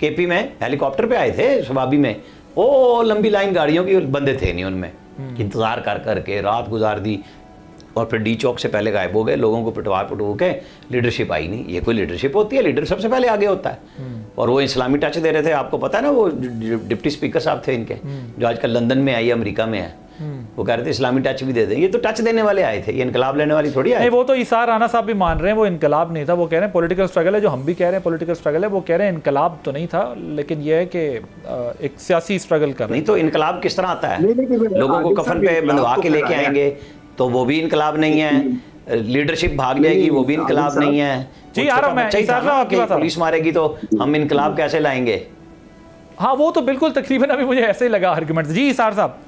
KP में हेलीकॉप्टर पे आए थे सवाबी में, वो लंबी लाइन गाड़ियों की, बंदे थे नहीं उनमें, इंतज़ार कर करके रात गुजार दी। और फिर डी चौक से पहले गायब हो गए, लोगों को पिटवा के लीडरशिप आई नहीं। ये कोई लीडरशिप होती है? लीडर सबसे पहले आगे होता है। और वो इस्लामी टच दे रहे थे, आपको पता है ना, वो डिप्टी स्पीकर साहब थे इनके, जो आजकल लंदन में आई, अमेरिका में है, वो कह रहे थे इस्लामी टच भी दे दें। ये तो टच देने वाले आए थे, ये इनकलाब लेने वाली थोड़ी आए। वो तो ईसार राना साहब भी मान रहे हैं वो इनकलाब नहीं था, वो कह रहे हैं पॉलिटिकल स्ट्रगल है, जो हम भी कह रहे हैं पॉलिटिकल स्ट्रगल है, वो कह रहे हैं इनकलाब तो नहीं था, लेकिन ये है कि एक सियासी स्ट्रगल कर रहे हैं। नहीं तो इनकलाब किस तरह आता है? लोगों को कफन पे बंधवा के लेके आएंगे तो वो भी इनकलाब नहीं है, लीडरशिप भाग जाएगी वो भी इनकलाब नहीं है। जी आ रहा मैं, पुलिस मारेगी तो हम इनकलाब कैसे लाएंगे? हाँ वो तो बिल्कुल तकरीबन अभी मुझे ऐसे ही लगा आर्गुमेंट। जी इसार साहब,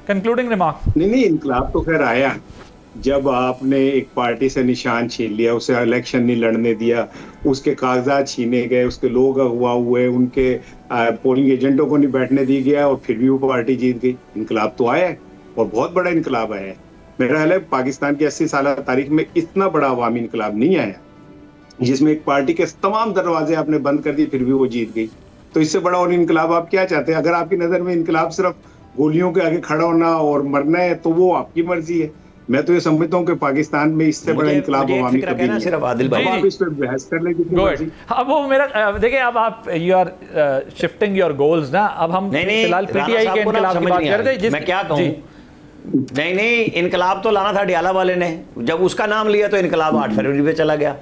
कंक्लूडिंग रिमार्क। नहीं, इनकलाब तो खैर आया जब आपने एक पार्टी से निशान छीन लिया, उसे इलेक्शन नहीं लड़ने दिया, उसके कागजात छीने गए, उसके लोग अगवा हुए, उनके पोलिंग एजेंटों को नहीं बैठने दिया गया और फिर भी वो पार्टी जीत गई। इनकलाब तो आया है और बहुत बड़ा इनकलाब आया है। मेरा ख्याल है पाकिस्तान की 80 साल तारीख में इतना बड़ा अवामी इनकलाब नहीं आया जिसमें एक पार्टी के तमाम दरवाजे आपने बंद कर दिए फिर भी वो जीत गई। तो इससे बड़ा और इनकलाब आप क्या चाहते हैं? अगर आपकी नजर में इनकलाब सिर्फ गोलियों के आगे खड़ा होना और मरना है तो वो आपकी मर्जी है। मैं तो ये समझता हूँ कि पाकिस्तान में इससे बड़ा इनकलाब अवामी कभी नहीं। सिर्फ आदिल भाई आप इस पे बहस कर लेंगे। अब वो मेरा देखिए, अब आप you are shifting your goals ना। अब हम फिलहाल पीटीआई के इनकलाब की बात कर रहे थे। मैं क्या कहूँ, नहीं इनकलाब तो लाना था डियाला वाले ने, जब उसका नाम लिया तो इनकलाब 8 फरवरी पे चला गया।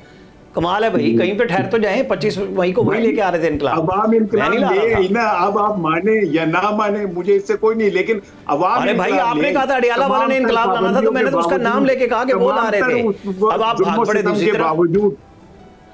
कमाल है भाई, कहीं पे ठहर तो जाए। 25 मई को वही लेके आ रहे थे इनकलाब। अवाम इनकलाब ले ना, अब आप माने या ना माने मुझे इससे कोई नहीं, लेकिन अवाम। अरे भाई आपने कहा था डियाला वाले ने इनकलाब लाना था, तो मैंने तो उसका नाम लेके कहा कि वो ला रहे थे। अब आप भाग पड़े दूसरी तरफ। बावजूद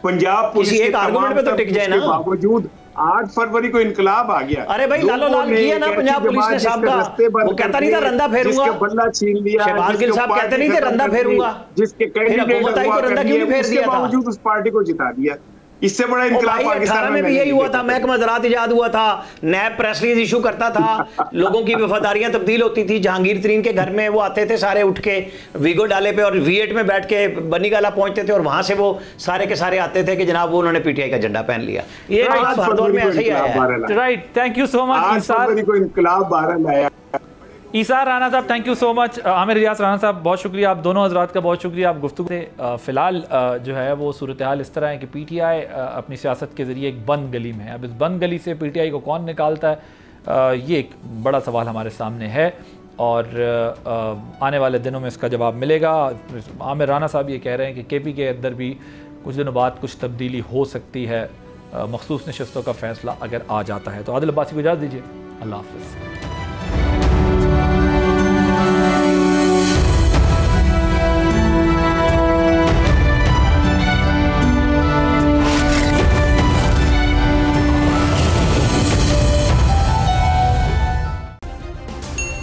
पंजाब किसी एक आर्गुमेंट पे तो टिक जाए ना। बावजूद 8 फरवरी को इनकलाब आ गया। अरे भाई लालो लाल किया ना पंजाब पुलिस ने साहब का, वो कहता नहीं था रंदा फेरूंगा, बल्ला छीन लिया। शहबाज गिल साहब कहते नहीं थे रंदा फेरूंगा, जिसके हुकूमत आई तो रंदा क्यों नहीं फेर दिया था? बावजूद उस पार्टी को जिता दिया। इससे बड़ा इनकलाब पाकिस्तान में भी यही हुआ था। महकमा ज़राअत इजाद हुआ था, नैब प्रेस रिलीज इशू करता था, लोगों की वफादारियां तब्दील होती थी। जहांगीर तरीन के घर में वो आते थे सारे उठ के वीगो डाले पे और V8 में बैठ के बनी गाला पहुंचते थे और वहां से वो सारे के सारे आते थे कि जनाब वो उन्होंने पीटीआई का झंडा पहन लिया। ये भारदौर में ऐसे ही आया। Right, thank you so much Isar को इनकलाब 12 लाया। ईसार राना साहब, thank you so much. Aamir Riyaz Rana साहब, बहुत शुक्रिया। आप दोनों हजरात का बहुत शुक्रिया, आप गुफ्तगू से। फ़िलहाल जो है वो सूरत हाल इस तरह है कि पीटीआई अपनी सियासत के ज़रिए एक बंद गली में है। अब इस बंद गली से पीटीआई को कौन निकालता है, ये एक बड़ा सवाल हमारे सामने है और आने वाले दिनों में इसका जवाब मिलेगा। आमिर राना साहब ये कह रहे हैं कि केपी के अंदर भी कुछ दिनों बाद कुछ तब्दीली हो सकती है, मखसूस नशस्तों का फ़ैसला अगर आ जाता है। तो आदिल अब्बासी को इजाज़त दीजिए, अल्लाह हाफ़िज़।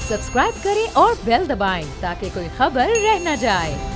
सब्सक्राइब करें और बेल दबाएं ताकि कोई खबर रह न जाए।